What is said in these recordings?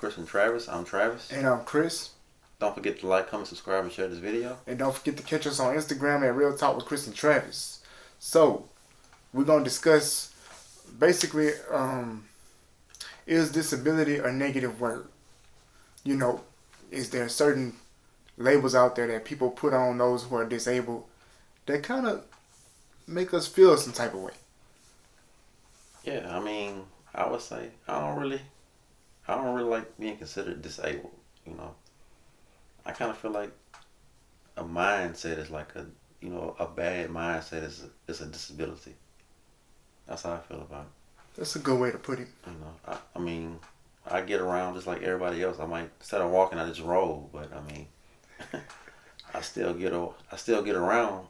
Chris and Travis. I'm Travis. And I'm Chris. Don't forget to like, comment, subscribe, and share this video. And don't forget to catch us on Instagram at Real Talk with Chris and Travis. So, we're going to discuss basically, is disability a negative word? You know, is there certain labels out there that people put on those who are disabled that kind of make us feel some type of way? Yeah, I mean, I would say I don't really like being considered disabled. You know, I kind of feel like a mindset is like a bad mindset is a disability. That's how I feel about it. That's a good way to put it. You know, I mean, I get around just like everybody else. I might instead of walking, I just roll. But I mean, I still get around.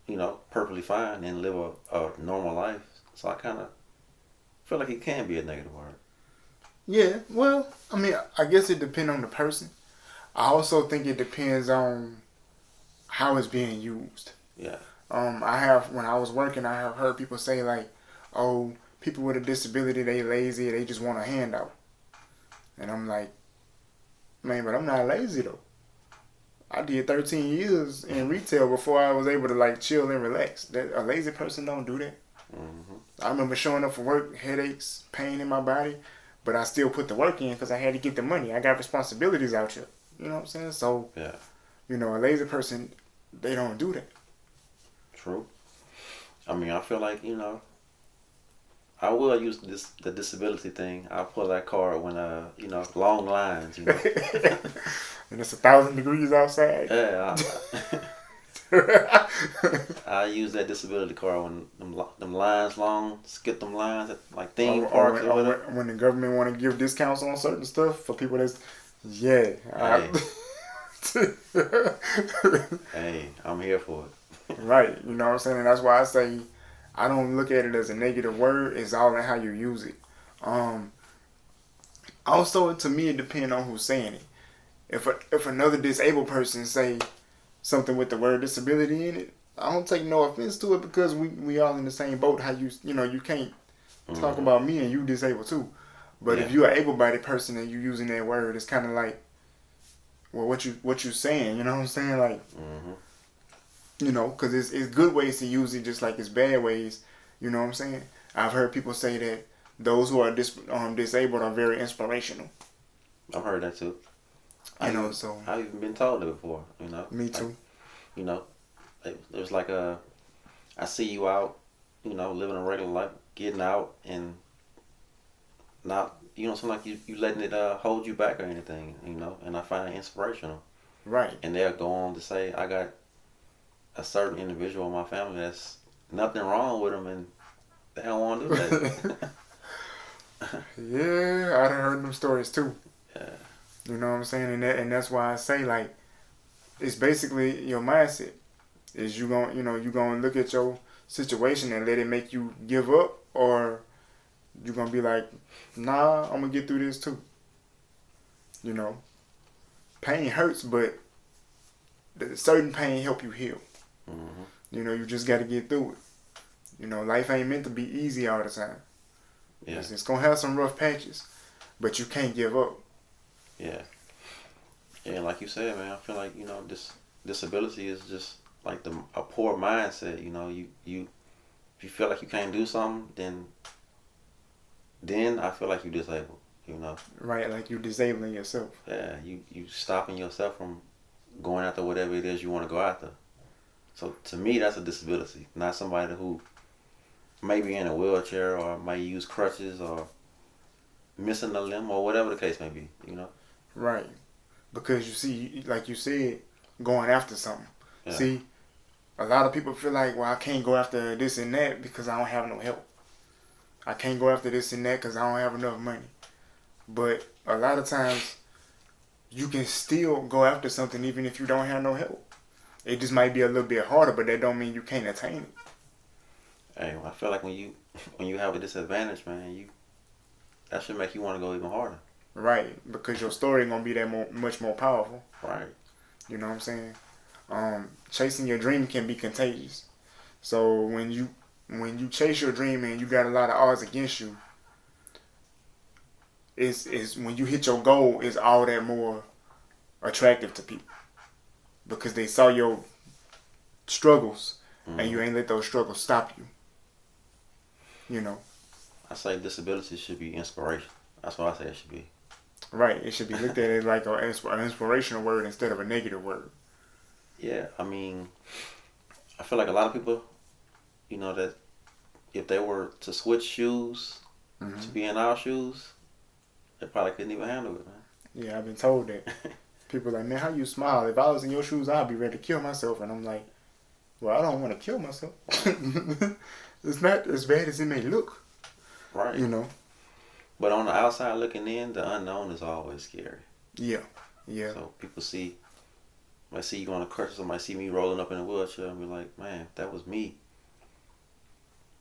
You know, perfectly fine and live a normal life. So I kind of feel like it can be a negative word. Yeah, well, I mean, I guess it depends on the person. I also think it depends on how it's being used. Yeah. When I was working, I have heard people say like, "Oh, people with a disability, they lazy, they just want a handout." And I'm like, man, but I'm not lazy though. I did 13 years in retail before I was able to like chill and relax. A lazy person don't do that. Mm-hmm. I remember showing up for work, headaches, pain in my body, but I still put the work in because I had to get the money. I got responsibilities out here. You know what I'm saying? So, Yeah. you know, a lazy person, they don't do that. True. I mean, I feel like, I will use the disability thing. I'll pull that card when long lines, And it's 1,000 degrees outside. Yeah. I use that disability card when them lines long, skip them lines at like theme parks or whatever. When the government want to give discounts on certain stuff for people that's, yeah. Hey, I'm here for it. Right, you know what I'm saying? And that's why I say I don't look at it as a negative word. It's all in how you use it. Also, to me, it depends on who's saying it. If another disabled person say something with the word disability in it, I don't take no offense to it because we all in the same boat. How you can't talk about me and you disabled too. But if you're an able-bodied person and you using that word, it's kind of like, well, what you saying? You know what I'm saying? Like, you know, because it's good ways to use it, just like it's bad ways. You know what I'm saying? I've heard people say that those who are disabled are very inspirational. I've heard that too. I've even been told it before. Me too. It was like I see you out, living a regular life, getting out, and not, something like you letting it hold you back or anything, and I find it inspirational. Right. And they'll go on to say, I got a certain individual in my family that's nothing wrong with them, and they don't want to do that. Yeah, I done heard them stories too. Yeah. You know what I'm saying? And that's why I say, like, it's basically your mindset. Is you gonna look at your situation and let it make you give up, or you gonna be like, nah, I'm gonna get through this too. You know, pain hurts, but certain pain help you heal. Mm-hmm. You know, you just got to get through it. Life ain't meant to be easy all the time. Yeah. It's gonna have some rough patches, but you can't give up. Yeah. Yeah, like you said, man, I feel like, this disability is just like a poor mindset. You if you feel like you can't do something, then I feel like you're disabled, Right, like you disabling yourself. Yeah, you stopping yourself from going after whatever it is you want to go after. So to me, that's a disability, not somebody who may be in a wheelchair or may use crutches or missing a limb or whatever the case may be, Right. Because you see, like you said, going after something. Yeah. See, a lot of people feel like, well, I can't go after this and that because I don't have no help. I can't go after this and that because I don't have enough money. But a lot of times, you can still go after something even if you don't have no help. It just might be a little bit harder, but that don't mean you can't attain it. Hey, I feel like when you have a disadvantage, man, that should make you want to go even harder. Right, because your story gonna be much more powerful. Right. You know what I'm saying? Chasing your dream can be contagious. So when you chase your dream and you got a lot of odds against you, is when you hit your goal is all that more attractive to people because they saw your struggles and you ain't let those struggles stop you. You know. I say disability should be inspiration. That's what I say it should be. Right. It should be looked at as like an inspirational word instead of a negative word. Yeah, I mean, I feel like a lot of people, you know, that if they were to switch shoes to be in our shoes, they probably couldn't even handle it, man. Yeah, I've been told that. People are like, man, how you smile? If I was in your shoes, I'd be ready to kill myself. And I'm like, well, I don't want to kill myself. It's not as bad as it may look. Right. You know? But on the outside looking in, the unknown is always scary. Yeah. Yeah. So people might see you on a crutch, somebody see me rolling up in a wheelchair and be like, man, if that was me,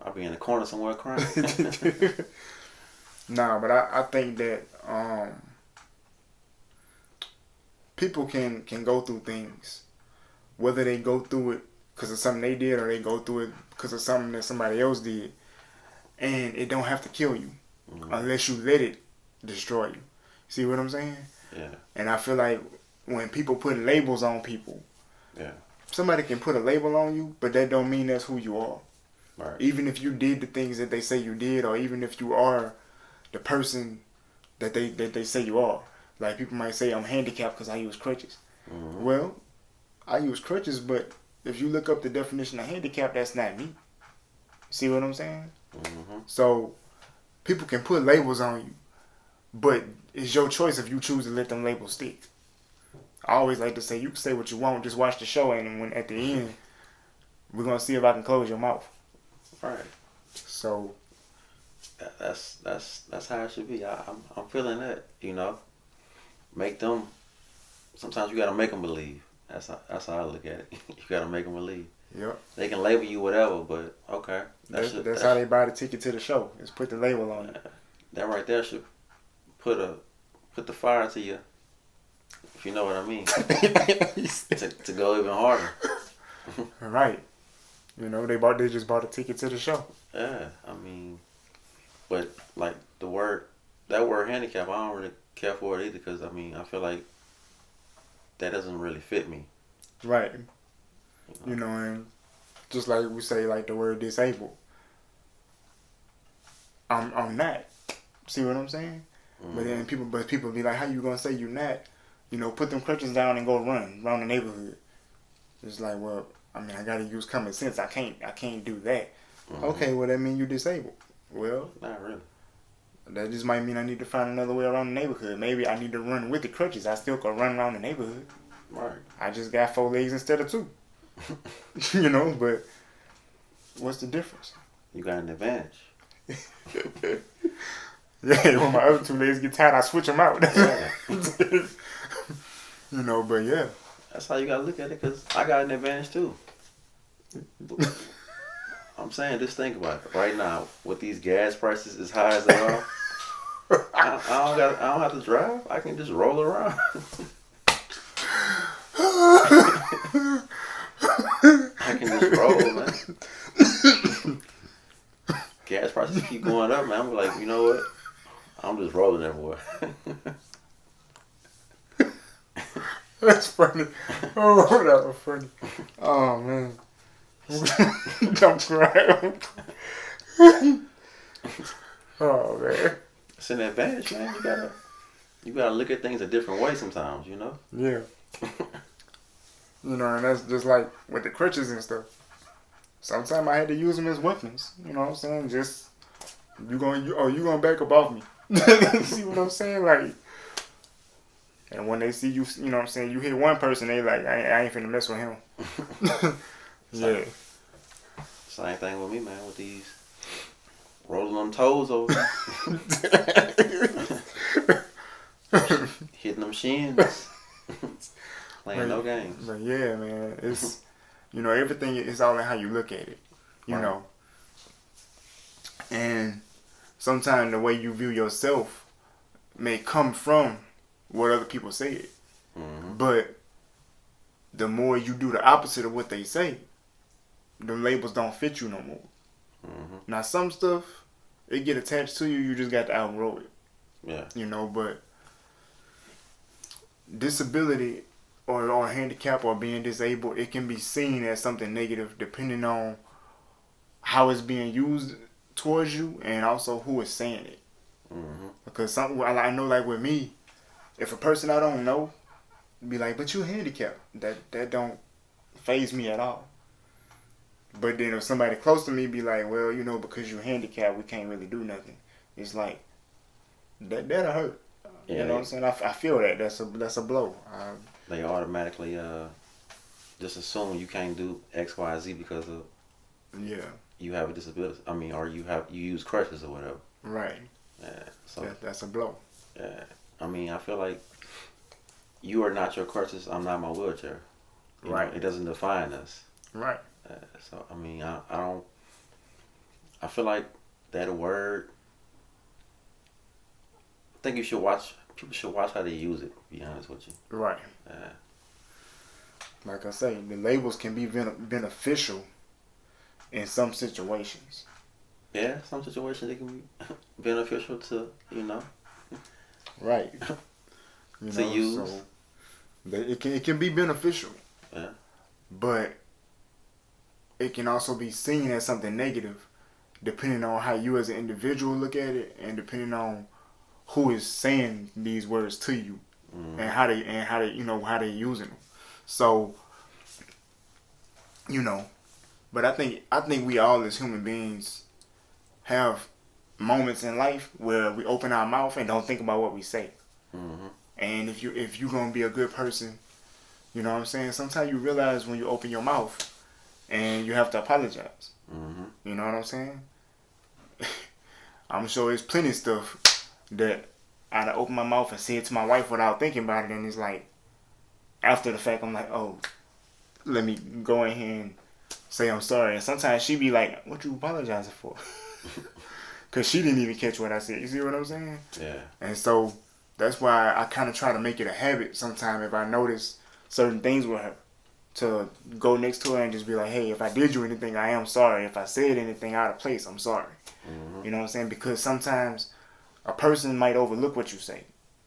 I'd be in the corner somewhere crying. Nah, but I think that people can go through things, whether they go through it because of something they did or they go through it because of something that somebody else did, and it don't have to kill you unless you let it destroy you. See what I'm saying? Yeah. And I feel like when people put labels on people, yeah, somebody can put a label on you, but that don't mean that's who you are. Right. Even if you did the things that they say you did, or even if you are the person that they say you are. Like people might say I'm handicapped because I use crutches. Well, I use crutches, but if you look up the definition of handicap, that's not me. See what I'm saying? So people can put labels on you, but it's your choice if you choose to let them labels stick. I always like to say you can say what you want, just watch the show, and when at the end we're gonna see if I can close your mouth. Right. So that's how it should be. I'm feeling that, you know. Make them. Sometimes you gotta make them believe. That's how I look at it. You gotta make them believe. Yep. They can label you whatever, but okay. That's how they buy the ticket to the show. Is put the label on it. That right there should put the fire to you. If you know what I mean. to go even harder. Right. You know, they just bought a ticket to the show. Yeah, I mean, but like that word handicap, I don't really care for it either because I mean I feel like that doesn't really fit me. Right. You know, and just like we say, like the word disabled. I'm not. See what I'm saying? But then people be like, how you gonna say you're not? You know, put them crutches down and go run around the neighborhood. It's like, well, I mean, I gotta use common sense. I can't do that. Okay, well that mean you disabled. Well, not really. That just might mean I need to find another way around the neighborhood. Maybe I need to run with the crutches. I still can run around the neighborhood. Right. I just got 4 legs instead of 2. You know, but what's the difference? You got an advantage. Yeah, when my other 2 legs get tired, I switch them out. Yeah. You know, but yeah. That's how you gotta look at it, because I got an advantage too. I'm saying, just think about it. Right now, with these gas prices as high as they are, I don't have to drive. I can just roll around. I can just roll, man. Gas prices keep going up, man. I'm like, you know what? I'm just rolling everywhere. That's funny. Oh, that was funny. Oh, man. Don't cry. Oh, man. It's an advantage, man. You gotta look at things a different way sometimes, you know? Yeah. You know, and that's just like with the crutches and stuff. Sometimes I had to use them as weapons. You know what I'm saying? Just, you gonna back up off me. See what I'm saying? Like, and when they see you, you know what I'm saying, you hit one person, they like, I ain't finna mess with him. Yeah. Same thing with me, man, with these rolling them toes over. Hitting them shins. Playing no games. But yeah, man, it's, you know, everything is all in how you look at it, you know. And sometimes the way you view yourself may come from what other people say. But the more you do the opposite of what they say, the labels don't fit you no more. Now some stuff, it get attached to you, you just got to outgrow it. Yeah. You know, but disability or handicap or being disabled, it can be seen as something negative depending on how it's being used towards you and also who is saying it. Mm-hmm. Because something I know, like with me, if a person I don't know be like, "But you handicapped," that don't phase me at all. But then if somebody close to me be like, "Well, you know, because you're handicapped, we can't really do nothing," it's like that'll hurt. Yeah, You know what I'm saying? I feel that that's a blow. they automatically just assume you can't do X, Y, Z because of Yeah, you have a disability. I mean, or you use crutches or whatever. right. Yeah. So That's a blow. yeah, I mean, I feel like you are not your crutches. I'm not my wheelchair. You Right. know, it doesn't define us. Right. So I mean, I don't. I feel like that word. I think you should watch. People should watch how they use it. To be honest with you. Right. Uh, Like I say, the labels can be beneficial in some situations. yeah, some situations it can be beneficial to Right. You to know, use. so it can be beneficial. Yeah. But it can also be seen as something negative depending on how you as an individual look at it and depending on who is saying these words to you Mm-hmm. and how they how they using them. So, but I think we all as human beings have moments in life where we open our mouth and don't think about what we say. Mm-hmm. And if you gonna be a good person, you know what I'm saying? Sometimes you realize when you open your mouth and you have to apologize. Mm-hmm. You know what I'm saying? I'm sure there's plenty of stuff that I'd open my mouth and say it to my wife without thinking about it, and it's like after the fact I'm like, oh, let me go in here and say I'm sorry. And sometimes she be like, what you apologizing for? Because she didn't even catch what I said. You see what I'm saying? Yeah. And so that's why I kind of try to make it a habit sometime if I notice certain things with her to go next to her and just be like, hey, if I did you anything, I am sorry. If I said anything out of place, I'm sorry. Mm-hmm. You know what I'm saying? Because sometimes a person might overlook what you say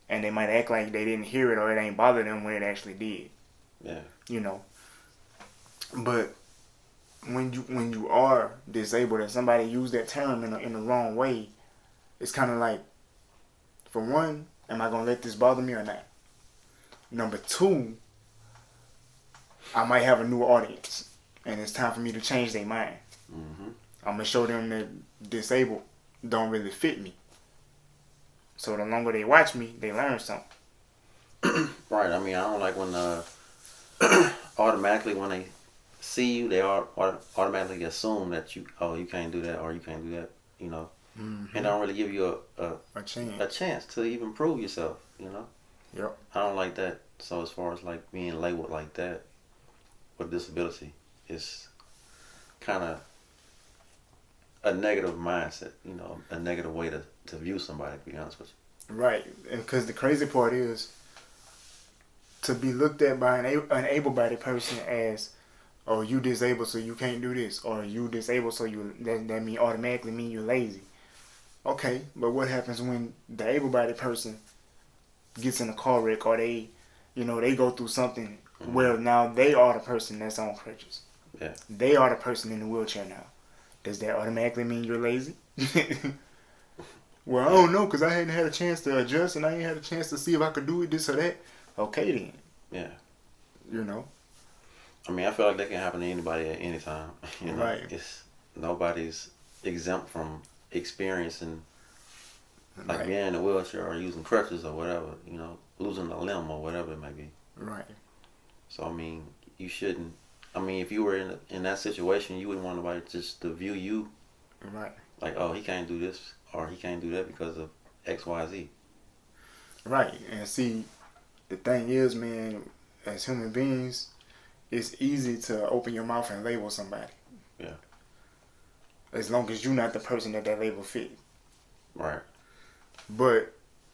and they might act like they didn't hear it or it ain't bother them when it actually did. Yeah. You know. But when you are disabled and somebody use that term in the wrong way, it's kind of like, for one, am I gonna let this bother me or not? Number two, I might have a new audience, and it's time for me to change their mind. Mm-hmm. I'm gonna show them that disabled don't really fit me. So the longer they watch me, they learn something. Right. I mean, I don't like when automatically when they see you, they are automatically assume that you can't do that or you can't do that. You know, Mm-hmm. and don't really give you A chance. a chance to even prove yourself. You know. Yep. I don't like that. So as far as like being labeled like that with disability, it's kind of a negative mindset. You know, a negative way to view somebody. To be honest with you. Right. And because the crazy part is to be looked at by an able-bodied person as, oh, you disabled so you can't do this, or you disabled so that mean automatically mean you're lazy. Okay, but what happens when the able-bodied person gets in a car wreck or they go through something where now they are the person that's on crutches. Yeah. They are the person in the wheelchair now. Does that automatically mean you're lazy? Well, I don't know because I hadn't had a chance to adjust and I ain't had a chance to see if I could do it, this or that. Okay then. Yeah. You know. I mean, I feel like that can happen to anybody at any time. You know, Right. It's nobody's exempt from experiencing like Right. being in a wheelchair or using crutches or whatever. You know, losing a limb or whatever it may be. Right. So I mean, you shouldn't. I mean, if you were in that situation, you wouldn't want nobody just to view you Right. like, oh, he can't do this or he can't do that because of X, Y, Z. Right. And see, the thing is, man, as human beings, it's easy to open your mouth and label somebody. Yeah. As long as you're not the person that label fit. Right. But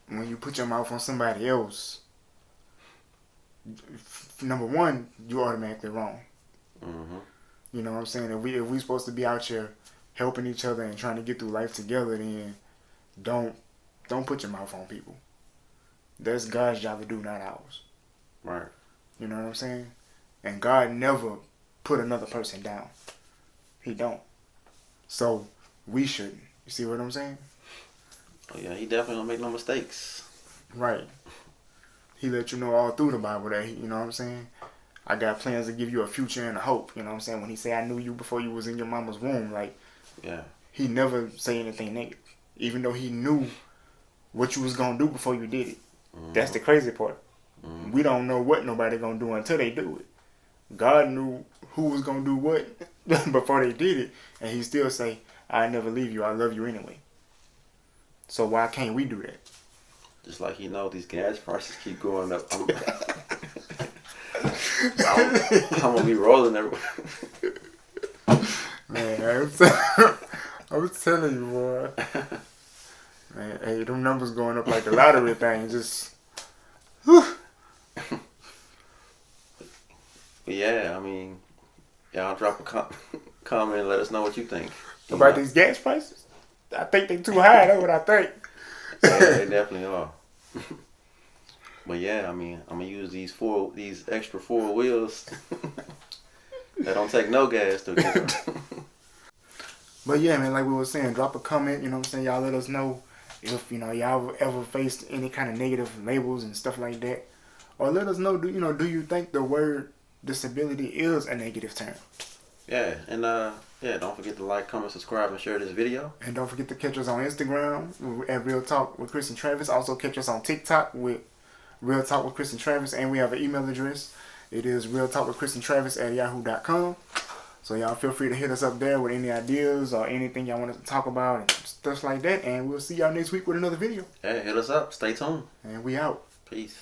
when you put your mouth on somebody else, number one, you're automatically wrong. Mm-hmm. You know what I'm saying? If we supposed to be out here helping each other and trying to get through life together, then don't don't put your mouth on people. That's God's job to do, not ours. Right. You know what I'm saying? And God never put another person down. He don't. So we shouldn't. You see what I'm saying? Oh yeah, he definitely don't make no mistakes. Right. He let you know all through the Bible that you know what I'm saying? I got plans to give you a future and a hope. You know what I'm saying? When he say I knew you before you was in your mama's womb, like, yeah, he never say anything negative. Even though he knew what you was gonna do before you did it. Mm-hmm. That's the crazy part. Mm-hmm. We don't know what nobody gonna do until they do it. God knew who was gonna do what before they did it, and he still say, I never leave you, I love you anyway. So why can't we do that? Just like he know these gas prices keep going up. I'm gonna be rolling everywhere. Man, I was telling you, boy. Man, hey, them numbers going up like the lottery thing, just. Whew. But yeah, I mean, y'all drop a comment and let us know what you think. About these gas prices? I think they too high, that's what I think. Yeah, they definitely are. But yeah, I mean, I'm gonna use these extra 4 wheels that don't take no gas to get up. But yeah, man, like we were saying, drop a comment, you know what I'm saying? Y'all let us know if, you know, y'all ever faced any kind of negative labels and stuff like that. Or let us know, do you think the word disability is a negative term? Yeah, and don't forget to like, comment, subscribe, and share this video. And don't forget to catch us on Instagram at Real Talk with Chris and Travis. Also catch us on TikTok with Real Talk with Chris and Travis, and we have an email address. It is realtalkwithchrisandtravis@yahoo.com. So y'all feel free to hit us up there with any ideas or anything y'all want us to talk about and stuff like that. And we'll see y'all next week with another video. Hey, hit us up. Stay tuned. And we out. Peace.